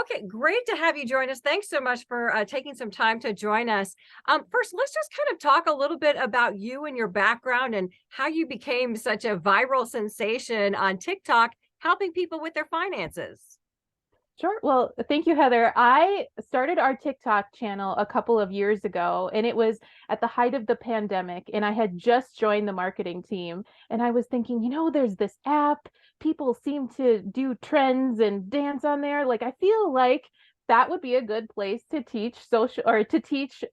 Okay, great to have you join us. Thanks so much for taking some time to join us. First, let's just kind of talk a little bit about you and your background and how you became such a viral sensation on TikTok, helping people with their finances. Sure. Well, thank you, Heather. I started our TikTok channel a couple of years ago, and it was at the height of the pandemic. And I had just joined the marketing team. And I was thinking, there's this app. People seem to do trends and dance on there. Like, I feel like that would be a good place to teach social or to teach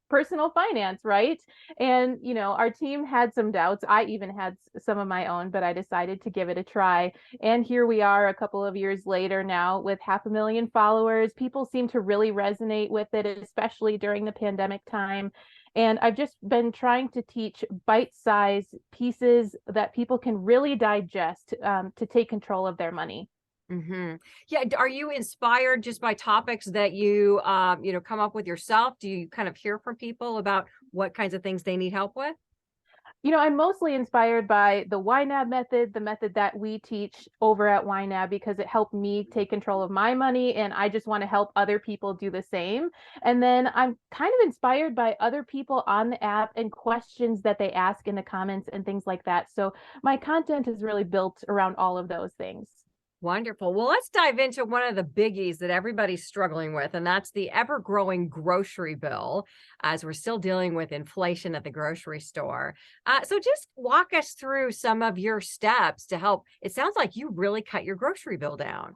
personal finance, right? And, our team had some doubts. I even had some of my own, but I decided to give it a try. And here we are a couple of years later now with 500,000 followers. People seem to really resonate with it, especially during the pandemic time. And I've just been trying to teach bite-sized pieces that people can really digest to take control of their money. Yeah, are you inspired just by topics that you come up with yourself? Do you kind of hear from people about what kinds of things they need help with? I'm mostly inspired by the YNAB method, the method that we teach over at YNAB, because it helped me take control of my money, and I just want to help other people do the same. And then I'm kind of inspired by other people on the app and questions that they ask in the comments and things like that. So my content is really built around all of those things. Wonderful. Well, let's dive into one of the biggies that everybody's struggling with, and that's the ever-growing grocery bill, as we're still dealing with inflation at the grocery store. So just walk us through some of your steps to help. It sounds like you really cut your grocery bill down.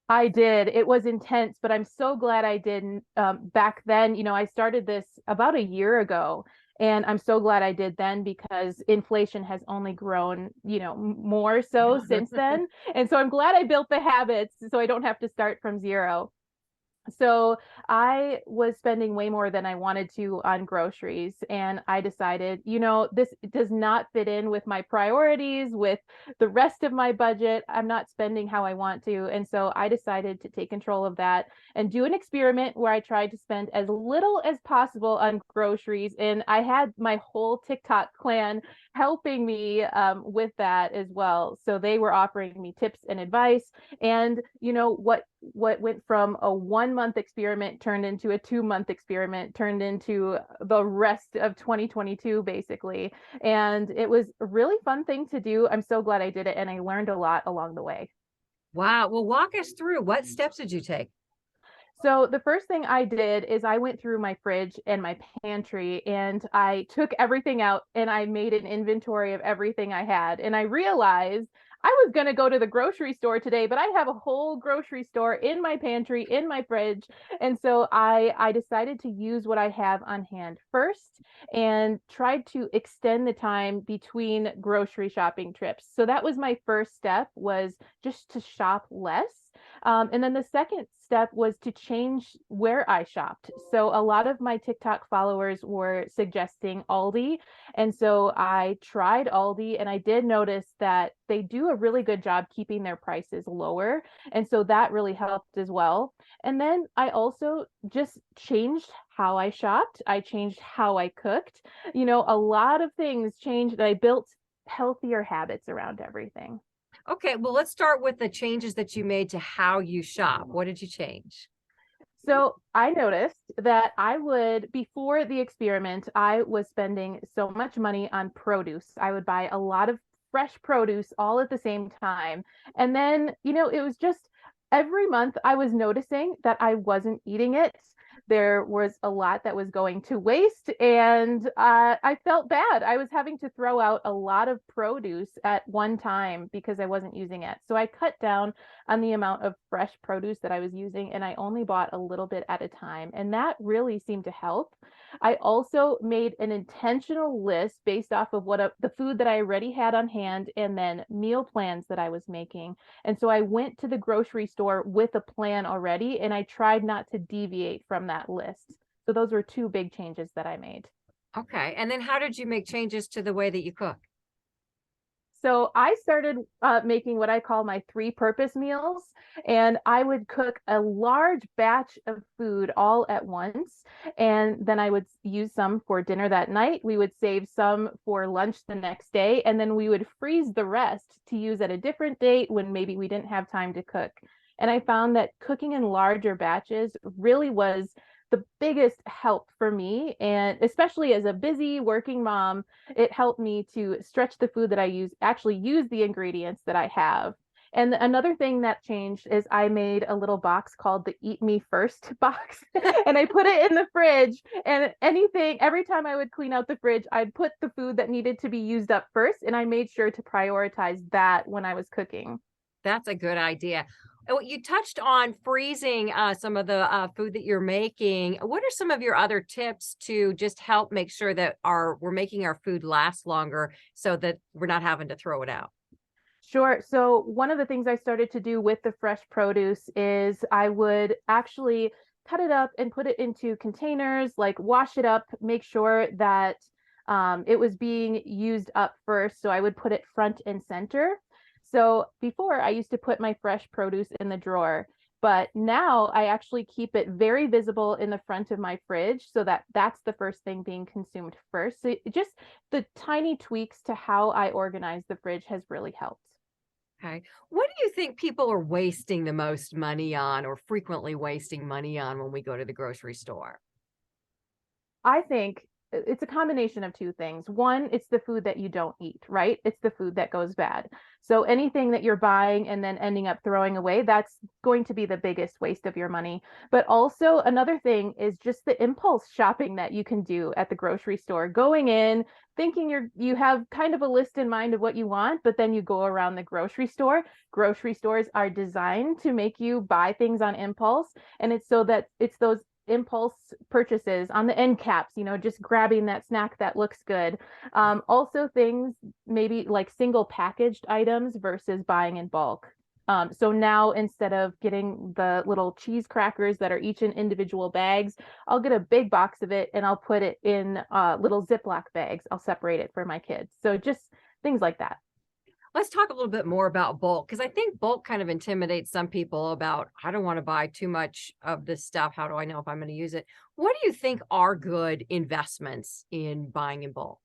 I did. It was intense, but I'm so glad I didn't. Back then, I started this about a year ago, and I'm so glad I did then because inflation has only grown, more so since then. And so I'm glad I built the habits so I don't have to start from zero. So I was spending way more than I wanted to on groceries. And I decided, this does not fit in with my priorities, with the rest of my budget. I'm not spending how I want to. And so I decided to take control of that and do an experiment where I tried to spend as little as possible on groceries. And I had my whole TikTok clan helping me with that as well. So they were offering me tips and advice. And what went from a 1 month experiment turned into a 2 month experiment, turned into the rest of 2022, basically. And it was a really fun thing to do. I'm so glad I did it. And I learned a lot along the way. Wow. Well, walk us through what steps did you take? So the first thing I did is I went through my fridge and my pantry and I took everything out and I made an inventory of everything I had. And I realized I was going to go to the grocery store today, but I have a whole grocery store in my pantry, in my fridge. And so I decided to use what I have on hand first and tried to extend the time between grocery shopping trips. So that was my first step, was just to shop less. And then the second step was to change where I shopped. So a lot of my TikTok followers were suggesting Aldi. And so I tried Aldi and I did notice that they do a really good job keeping their prices lower. And so that really helped as well. And then I also just changed how I shopped. I changed how I cooked. A lot of things changed. I built healthier habits around everything. Okay, well, let's start with the changes that you made to how you shop. What did you change? So I noticed that before the experiment, I was spending so much money on produce. I would buy a lot of fresh produce all at the same time. And then, it was just every month I was noticing that I wasn't eating it. There was a lot that was going to waste, and I felt bad. I was having to throw out a lot of produce at one time because I wasn't using it. So I cut down on the amount of fresh produce that I was using, and I only bought a little bit at a time. And that really seemed to help. I also made an intentional list based off of the food that I already had on hand and then meal plans that I was making. And so I went to the grocery store with a plan already, and I tried not to deviate from that list. So those were two big changes that I made. Okay, and then how did you make changes to the way that you cook? So I started making what I call my three purpose meals, and I would cook a large batch of food all at once. And then I would use some for dinner that night. We would save some for lunch the next day, and then we would freeze the rest to use at a different date when maybe we didn't have time to cook. And I found that cooking in larger batches really was the biggest help for me. And especially as a busy working mom, it helped me to stretch the food that I use, actually use the ingredients that I have. And another thing that changed is I made a little box called the Eat Me First box, and I put it in the fridge. And every time I would clean out the fridge, I'd put the food that needed to be used up first, and I made sure to prioritize that when I was cooking. That's a good idea. Oh, you touched on freezing some of the food that you're making. What are some of your other tips to just help make sure that we're making our food last longer so that we're not having to throw it out? Sure. So one of the things I started to do with the fresh produce is I would actually cut it up and put it into containers, like wash it up, make sure that it was being used up first. So I would put it front and center. So before I used to put my fresh produce in the drawer, but now I actually keep it very visible in the front of my fridge so that that's the first thing being consumed first. So just the tiny tweaks to how I organize the fridge has really helped. Okay. What do you think people are wasting the most money on or frequently wasting money on when we go to the grocery store? I think it's a combination of two things. One, it's the food that you don't eat, right? It's the food that goes bad. So anything that you're buying and then ending up throwing away, that's going to be the biggest waste of your money. But also another thing is just the impulse shopping that you can do at the grocery store. Going in, thinking you have kind of a list in mind of what you want, but then you go around the grocery store. Grocery stores are designed to make you buy things on impulse, and it's so that it's those impulse purchases on the end caps, just grabbing that snack that looks good. Also things maybe like single packaged items versus buying in bulk. So now instead of getting the little cheese crackers that are each in individual bags, I'll get a big box of it and I'll put it in little Ziploc bags. I'll separate it for my kids. So just things like that. Let's talk a little bit more about bulk because I think bulk kind of intimidates some people about, I don't want to buy too much of this stuff. How do I know if I'm going to use it? What do you think are good investments in buying in bulk?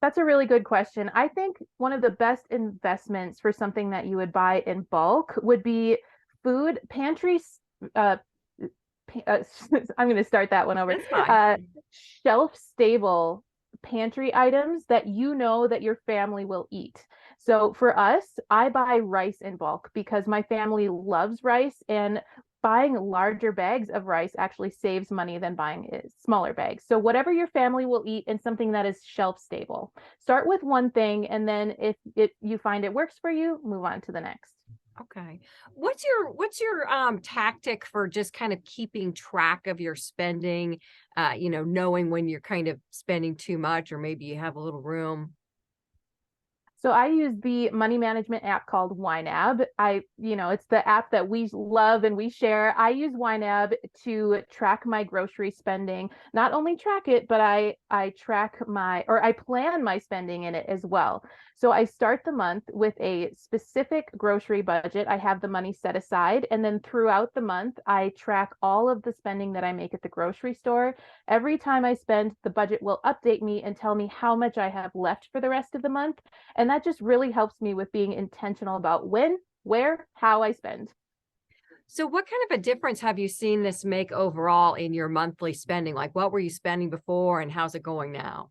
That's a really good question. I think one of the best investments for something that you would buy in bulk would be food pantries. Uh, I'm going to start that one over. That's fine. Shelf stable pantry items that you know that your family will eat. So for us, I buy rice in bulk because my family loves rice, and buying larger bags of rice actually saves money than buying smaller bags. So whatever your family will eat and something that is shelf stable. Start with one thing, and then if you find it works for you, move on to the next. Okay. What's your tactic for just kind of keeping track of your spending, knowing when you're kind of spending too much or maybe you have a little room? So I use the money management app called YNAB. It's the app that we love and we share. I use YNAB to track my grocery spending. Not only track it, but I plan my spending in it as well. So I start the month with a specific grocery budget. I have the money set aside, and then throughout the month, I track all of the spending that I make at the grocery store. Every time I spend, the budget will update me and tell me how much I have left for the rest of the month. And that just really helps me with being intentional about when, where, how I spend. So what kind of a difference have you seen this make overall in your monthly spending? Like what were you spending before and how's it going now?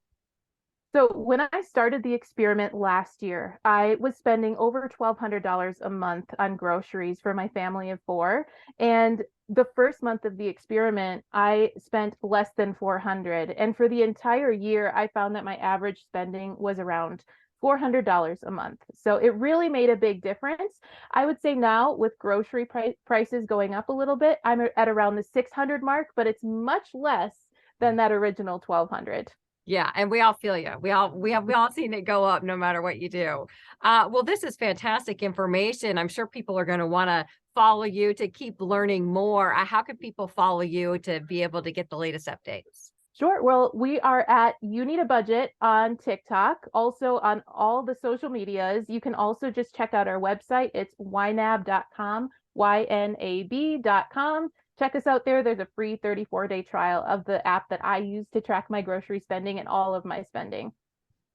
So when I started the experiment last year, I was spending over $1,200 a month on groceries for my family of four. And the first month of the experiment, I spent less than 400. And for the entire year, I found that my average spending was around $400 a month. So it really made a big difference. I would say now with grocery prices going up a little bit, I'm at around the 600 mark, but it's much less than that original 1,200. Yeah, and we all feel you. We all seen it go up no matter what you do. Well, this is fantastic information. I'm sure people are going to want to follow you to keep learning more. How can people follow you to be able to get the latest updates? Sure. Well, we are at You Need a Budget on TikTok, also on all the social medias. You can also just check out our website. It's ynab.com, ynab.com. Check us out there. There's a free 34-day trial of the app that I use to track my grocery spending and all of my spending.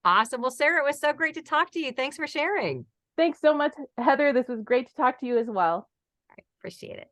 Awesome. Well, Sarah, it was so great to talk to you. Thanks for sharing. Thanks so much, Heather. This was great to talk to you as well. Appreciate it.